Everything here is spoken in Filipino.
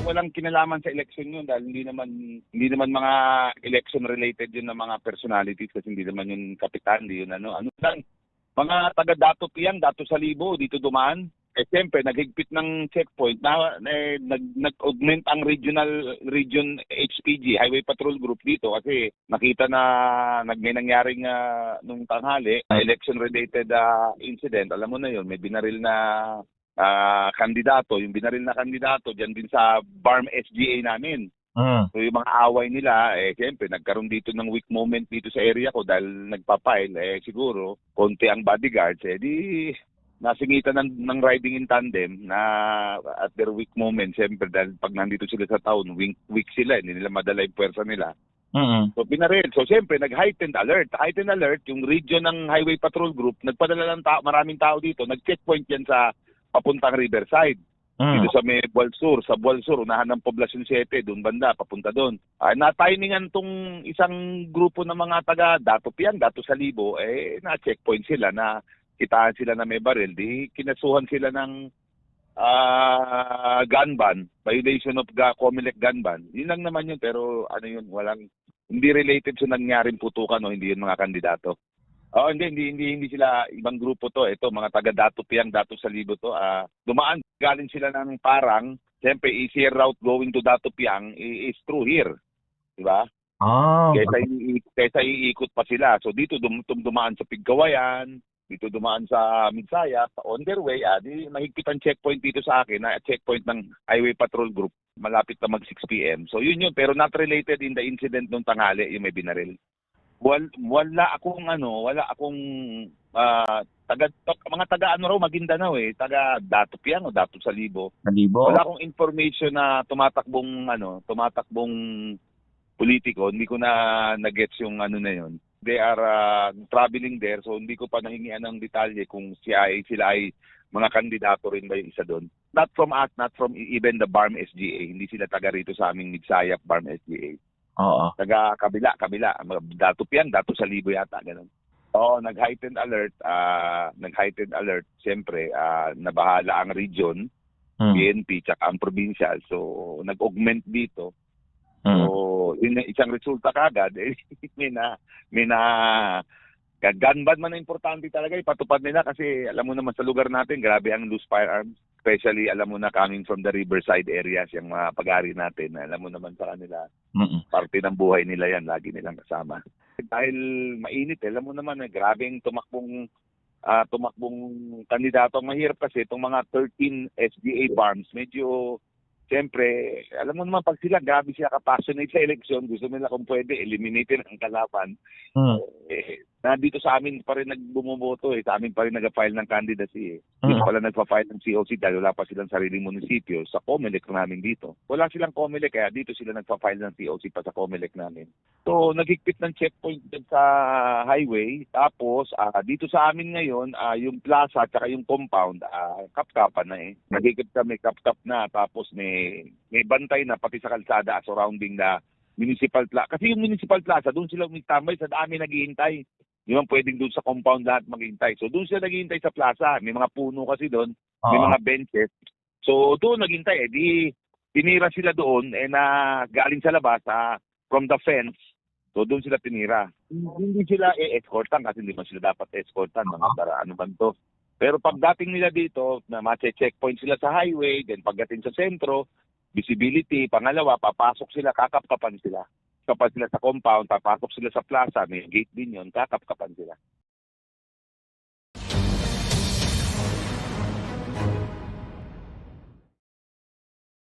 walang kinalaman sa election yun dahil hindi naman mga election related yun ng mga personalities kasi hindi naman yun kapitan, hindi yun ano lang. Mga taga Dato Piang, Dato Salibo dito dumaan. Siyempre, naghigpit ng checkpoint na nag-augment ang region HPG, Highway Patrol Group dito kasi nakita na may nangyaring nung tanghali, election-related incident. Alam mo na yun, may binaril na kandidato. Yung binaril na kandidato, dyan din sa BARM SGA namin. So yung mga away nila, siyempre, nagkaroon dito ng weak moment dito sa area ko dahil nagpapile, siguro, konti ang bodyguards, di nasingitan ng riding in tandem na at their weak moment, siyempre, dahil pag nandito sila sa town, weak sila, hindi nila madala yung pwersa nila. So pinaril. So siyempre, nag-heightened alert. Heightened alert, yung region ng Highway Patrol Group, nagpadala ng maraming tao dito, nag-checkpoint yan sa papuntang Riverside. Dito sa may Bualsur, unahan ng Poblasyon 7, doon banda, papunta doon. Na-timingan tong isang grupo ng mga taga Dato Piang, Dato Salibo, na-checkpoint sila na kitaan sila na may baril, di kinasuhan sila ng gun ban, violation of COMELEC gun ban. Yun lang naman yun, pero ano yun, hindi related sa nangyaring putukan o hindi yun mga kandidato. Hindi sila ibang grupo to. Ito mga taga Dato Piang, Dato Salibo to. Dumaan galing sila ng Parang. Siyempre, easier route going to Dato Piang is through here. Di ba? Kaysa iikot pa sila. So dito dumaan sa Piggawayan, dito dumaan sa Midsaya, on their way, di mahigpit ang checkpoint dito sa akin, na checkpoint ng Highway Patrol Group, malapit na mag 6 p.m. So yun, pero not related in the incident nung tanghali, yung may binaril. Wala akong mga taga Maguindanao taga Dato Piang o Dato Salibo. Wala akong information na tumatakbong politiko, hindi ko na gets yung na yun. They are traveling there, so hindi ko pa nahingian ng detalye kung sila ay mga kandidato rin ba yung isa doon. Not from us, not from even the BARM SGA. Hindi sila taga rito sa aming Midsayap BARM SGA. Oo. Taga kabila. Dato Piang, Dato Salibo yata, ganun. Nag-heightened alert. Siyempre, nabahala ang region, PNP, tsaka ang provincial. So, nag-augment dito. So, yun isang resulta kagad. May na gun ban man na importante talaga. Ipatupad nila kasi alam mo naman sa lugar natin, grabe ang loose firearms. Especially, alam mo na, coming from the riverside areas, yung mga pag-ari natin, alam mo naman sa kanila, parte ng buhay nila yan, lagi nilang kasama. Dahil mainit, alam mo naman, grabeng tumakbong kandidato. Mahirap kasi itong mga 13 SDA farms, medyo, siyempre, alam mo naman, pag sila, grabe sila kapassionate sa eleksyon, gusto nila kung pwede, eliminatin ang kalaban. Dito sa amin pa rin nagbumoboto sa amin pa rin nag-file ng candidacy Dito pala nagpa-file ng COC dahil wala pa silang sariling munisipyo sa COMELEC namin dito. Wala silang COMELEC kaya dito sila nagpa-file ng COC pa sa COMELEC namin. So nagigpit ng checkpoint sa highway, tapos dito sa amin ngayon, yung plaza at yung compound, kap-kapan na Nagigpit kami kap-kap na, tapos may bantay na pati sa kalsada surrounding the municipal plaza. Kasi yung municipal plaza, doon sila umitambay, sa dami naghihintay. Hindi man pwedeng doon sa compound lahat maghintay. So doon sila naghihintay sa plaza. May mga puno kasi doon, may mga benches. So doon naghintay di tinira sila doon na galing sa labas from the fence. So doon sila tinira. Hindi sila escortan kasi hindi man sila dapat escortan, mga ano man to. Pero pagdating nila dito, na ma-checkpoint sila sa highway, then pagdating sa sentro, visibility, pangalawa, papasok sila, kakapkapan sila. Kapag sila sa compound, papasok sila sa plaza, may gate din yun, kakapkapan sila.